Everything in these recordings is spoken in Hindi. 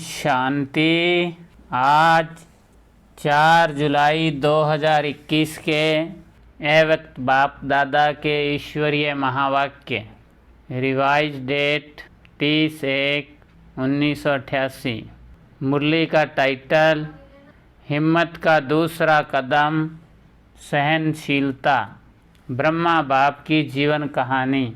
शांति। आज 4 जुलाई 2021 के वक्त बाप दादा के ईश्वरीय महावाक्य, रिवाइज डेट 30/1/1988। मुरली का टाइटल, हिम्मत का दूसरा कदम, सहनशीलता। ब्रह्मा बाप की जीवन कहानी।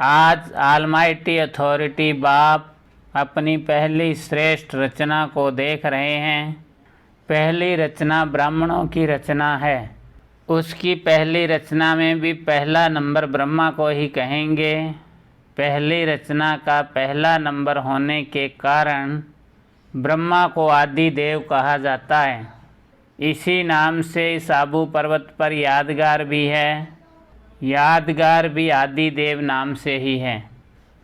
आज ऑलमाइटी अथॉरिटी बाप अपनी पहली श्रेष्ठ रचना को देख रहे हैं। पहली रचना ब्राह्मणों की रचना है। उसकी पहली रचना में भी पहला नंबर ब्रह्मा को ही कहेंगे। पहली रचना का पहला नंबर होने के कारण ब्रह्मा को आदि देव कहा जाता है। इसी नाम से इस आबू पर्वत पर यादगार भी है। यादगार भी आदि देव नाम से ही है।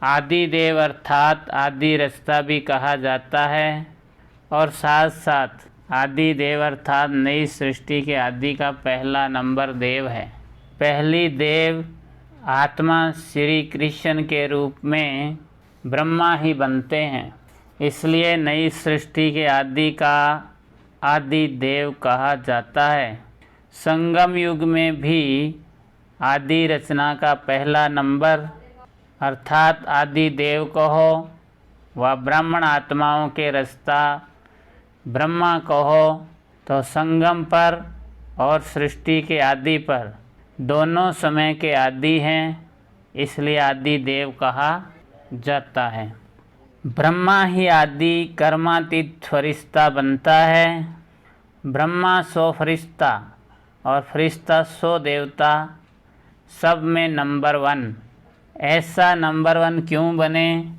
आदि देव अर्थात आदि रचता भी कहा जाता है और साथ साथ आदि देव अर्थात नई सृष्टि के आदि का पहला नंबर देव है। पहली देव आत्मा श्री कृष्ण के रूप में ब्रह्मा ही बनते हैं, इसलिए नई सृष्टि के आदि का आदि देव कहा जाता है। संगम युग में भी आदि रचना का पहला नंबर अर्थात आदि देव कहो व ब्राह्मण आत्माओं के रचता ब्रह्मा कहो तो संगम पर और सृष्टि के आदि पर दोनों समय के आदि हैं, इसलिए आदि देव कहा जाता है। ब्रह्मा ही आदि कर्मातीत फरिश्ता बनता है। ब्रह्मा 100 फरिश्ता और फरिश्ता 100 देवता, सब में नंबर 1। ऐसा नंबर 1 क्यों बने?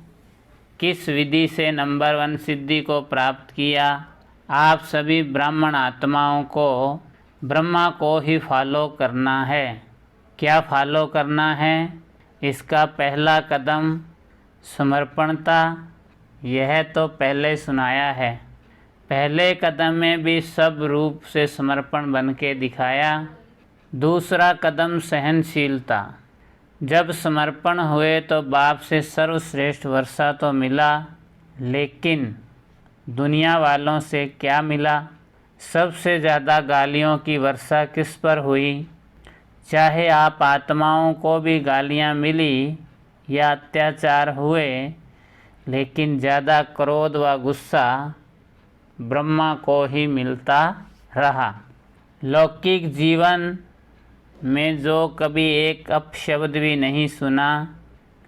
किस विधि से नंबर 1 सिद्धि को प्राप्त किया? आप सभी ब्राह्मण आत्माओं को ब्रह्मा को ही फॉलो करना है। क्या फॉलो करना है? इसका पहला कदम समर्पणता। यह तो पहले सुनाया है। पहले कदम में भी सब रूप से समर्पण बन के दिखाया। दूसरा कदम सहनशीलता। जब समर्पण हुए तो बाप से सर्वश्रेष्ठ वर्षा तो मिला, लेकिन दुनिया वालों से क्या मिला? सबसे ज़्यादा गालियों की वर्षा किस पर हुई? चाहे आप आत्माओं को भी गालियाँ मिली या अत्याचार हुए, लेकिन ज़्यादा क्रोध व गुस्सा ब्रह्मा को ही मिलता रहा। लौकिक जीवन में जो कभी एक अपशब्द भी नहीं सुना,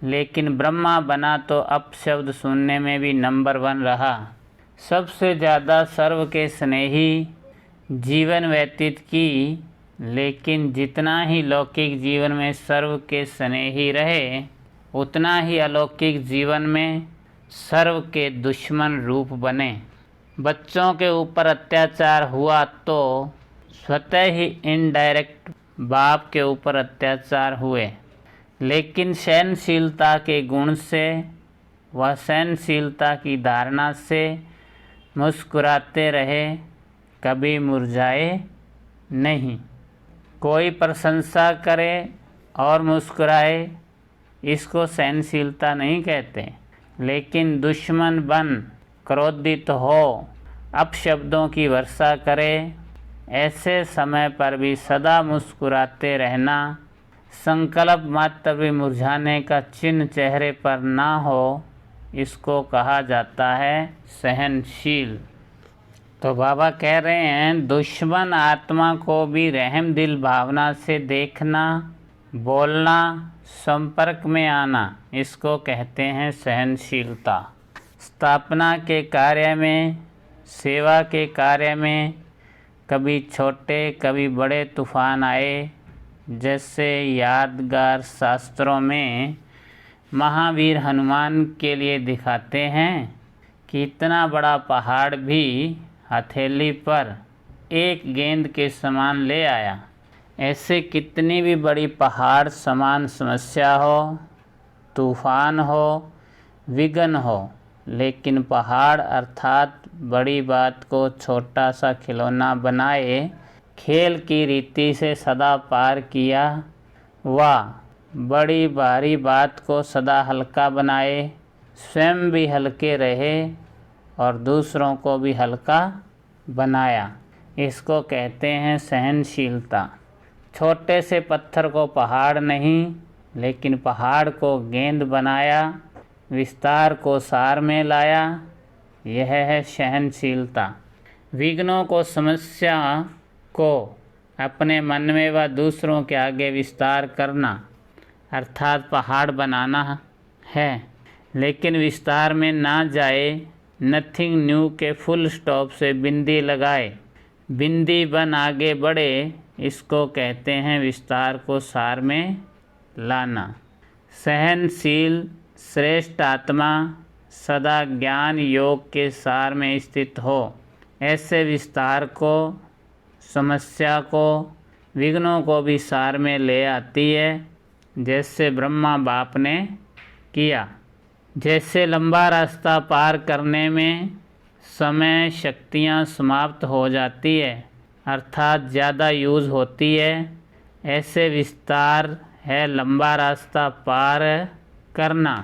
लेकिन ब्रह्मा बना तो अपशब्द सुनने में भी नंबर 1 रहा। सबसे ज़्यादा सर्व के स्नेही जीवन व्यतीत की, लेकिन जितना ही लौकिक जीवन में सर्व के स्नेही रहे, उतना ही अलौकिक जीवन में सर्व के दुश्मन रूप बने। बच्चों के ऊपर अत्याचार हुआ तो स्वतः ही इनडायरेक्ट बाप के ऊपर अत्याचार हुए, लेकिन सहनशीलता के गुण से व सहनशीलता की धारणा से मुस्कुराते रहे, कभी मुरझाए नहीं। कोई प्रशंसा करे और मुस्कुराए, इसको सहनशीलता नहीं कहते। लेकिन दुश्मन बन क्रोधित हो, अपशब्दों की वर्षा करे, ऐसे समय पर भी सदा मुस्कुराते रहना, संकल्प मात्र भी मुरझाने का चिन्ह चेहरे पर ना हो, इसको कहा जाता है सहनशील। तो बाबा कह रहे हैं, दुश्मन आत्मा को भी रहम दिल भावना से देखना, बोलना, संपर्क में आना, इसको कहते हैं सहनशीलता। स्थापना के कार्य में, सेवा के कार्य में कभी छोटे कभी बड़े तूफान आए, जैसे यादगार शास्त्रों में महावीर हनुमान के लिए दिखाते हैं कि इतना बड़ा पहाड़ भी हथेली पर एक गेंद के समान ले आया। ऐसे कितनी भी बड़ी पहाड़ समान समस्या हो, तूफान हो, विघ्न हो, लेकिन पहाड़ अर्थात बड़ी बात को छोटा सा खिलौना बनाए खेल की रीति से सदा पार किया, व बड़ी भारी बात को सदा हल्का बनाए, स्वयं भी हल्के रहे और दूसरों को भी हल्का बनाया। इसको कहते हैं सहनशीलता। छोटे से पत्थर को पहाड़ नहीं, लेकिन पहाड़ को गेंद बनाया, विस्तार को सार में लाया। यह है सहनशीलता। विघ्नों को, समस्या को अपने मन में व दूसरों के आगे विस्तार करना, अर्थात पहाड़ बनाना है, लेकिन विस्तार में ना जाए। नथिंग न्यू के फुल स्टॉप से बिंदी लगाए, बिंदी बन आगे बढ़े। इसको कहते हैं विस्तार को सार में लाना। सहनशील श्रेष्ठ आत्मा सदा ज्ञान योग के सार में स्थित हो। ऐसे विस्तार को, समस्या को, विघ्नों को भी सार में ले आती है, जैसे ब्रह्मा बाप ने किया। जैसे लंबा रास्ता पार करने में समय, शक्तियाँ समाप्त हो जाती है, अर्थात ज़्यादा यूज़ होती है, ऐसे विस्तार है लंबा रास्ता पार करना,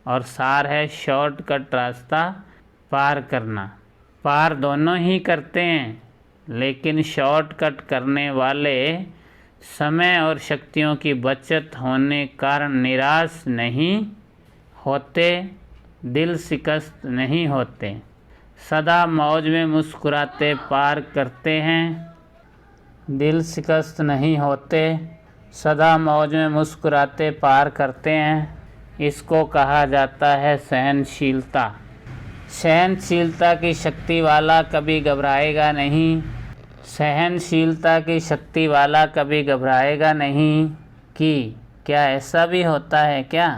और सार है शॉर्टकट रास्ता पार करना। पार दोनों ही करते हैं, लेकिन शॉर्टकट करने वाले समय और शक्तियों की बचत होने कारण निराश नहीं होते, दिल शिकस्त नहीं होते, सदा मौज में मुस्कुराते पार करते हैं। दिल शिकस्त नहीं होते, सदा मौज में मुस्कुराते पार करते हैं। इसको कहा जाता है सहनशीलता। सहनशीलता की शक्ति वाला कभी घबराएगा नहीं। सहनशीलता की शक्ति वाला कभी घबराएगा नहीं कि क्या ऐसा भी होता है क्या।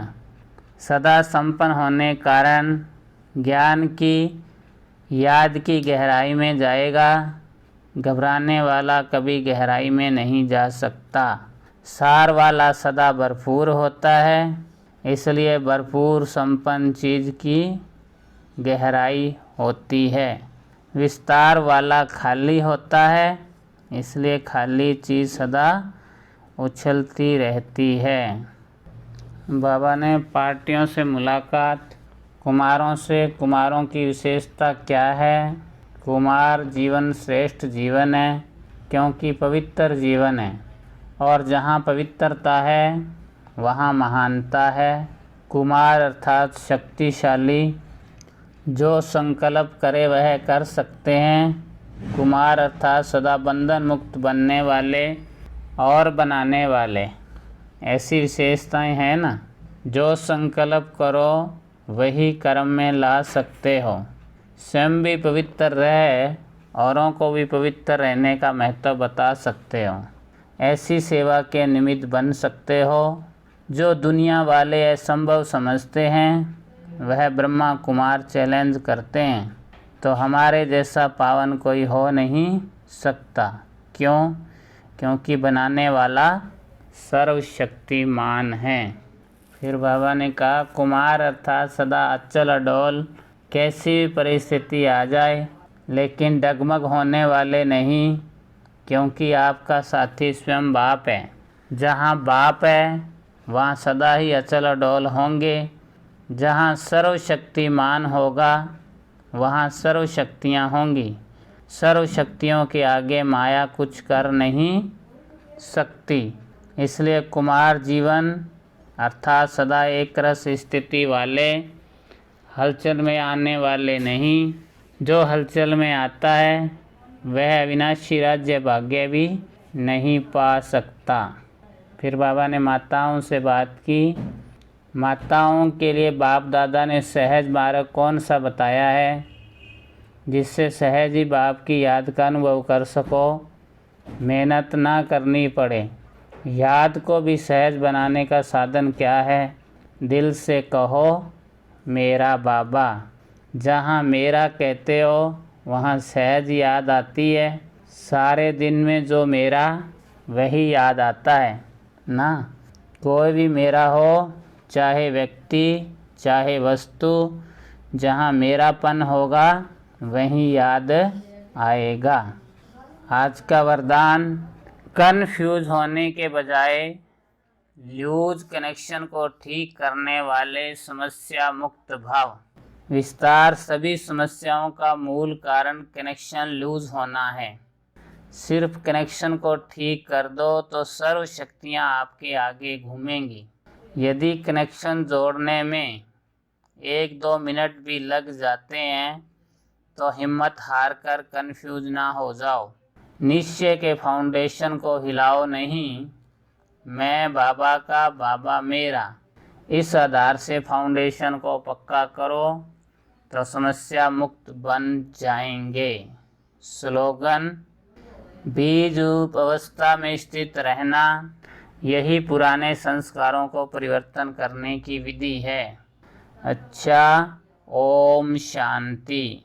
सदा संपन्न होने कारण ज्ञान की, याद की गहराई में जाएगा। घबराने वाला कभी गहराई में नहीं जा सकता। सार वाला सदा भरपूर होता है, इसलिए भरपूर संपन्न चीज़ की गहराई होती है। विस्तार वाला खाली होता है, इसलिए खाली चीज़ सदा उछलती रहती है। बाबा ने पार्टियों से मुलाकात, कुमारों से, कुमारों की विशेषता क्या है। कुमार जीवन श्रेष्ठ जीवन है, क्योंकि पवित्र जीवन है, और जहाँ पवित्रता है वहाँ महानता है। कुमार अर्थात शक्तिशाली, जो संकल्प करे वह कर सकते हैं। कुमार अर्थात सदा बंधन मुक्त बनने वाले और बनाने वाले। ऐसी विशेषताएं हैं ना, जो संकल्प करो वही कर्म में ला सकते हो। स्वयं भी पवित्र रहे, औरों को भी पवित्र रहने का महत्व बता सकते हो। ऐसी सेवा के निमित्त बन सकते हो। जो दुनिया वाले असंभव समझते हैं, वह ब्रह्मा कुमार चैलेंज करते हैं, तो हमारे जैसा पावन कोई हो नहीं सकता। क्यों? क्योंकि बनाने वाला सर्वशक्तिमान है। फिर बाबा ने कहा कुमार अर्थात सदा अचल अडोल, कैसी भी परिस्थिति आ जाए लेकिन डगमग होने वाले नहीं, क्योंकि आपका साथी स्वयं बाप है। जहाँ बाप है वहाँ सदा ही अचल अडोल होंगे। जहाँ सर्वशक्तिमान होगा वहाँ सर्वशक्तियाँ होंगी। सर्वशक्तियों के आगे माया कुछ कर नहीं सकती। इसलिए कुमार जीवन अर्थात सदा एक रस स्थिति वाले, हलचल में आने वाले नहीं। जो हलचल में आता है वह अविनाशी राज्य भाग्य भी नहीं पा सकता। फिर बाबा ने माताओं से बात की। माताओं के लिए बाप दादा ने सहज मार्ग कौन सा बताया है, जिससे सहज ही बाप की याद का अनुभव कर सको, मेहनत ना करनी पड़े। याद को भी सहज बनाने का साधन क्या है? दिल से कहो मेरा बाबा। जहाँ मेरा कहते हो वहाँ सहज याद आती है। सारे दिन में जो मेरा वही याद आता है ना। कोई भी मेरा हो, चाहे व्यक्ति चाहे वस्तु, जहाँ मेरापन होगा वहीं याद आएगा। आज का वरदान, कन्फ्यूज होने के बजाय लूज कनेक्शन को ठीक करने वाले समस्या मुक्त भाव। विस्तार सभी समस्याओं का मूल कारण कनेक्शन लूज होना है। सिर्फ कनेक्शन को ठीक कर दो तो सर्व शक्तियाँ आपके आगे घूमेंगी। यदि कनेक्शन जोड़ने में 1-2 मिनट भी लग जाते हैं तो हिम्मत हार कर कन्फ्यूज ना हो जाओ। निश्चय के फाउंडेशन को हिलाओ नहीं, मैं बाबा का, बाबा मेरा। इस आधार से फाउंडेशन को पक्का करो तो समस्या मुक्त बन जाएंगे। स्लोगन: बीज रूप अवस्था में स्थित रहना, यही पुराने संस्कारों को परिवर्तन करने की विधि है। अच्छा, ओम शांति।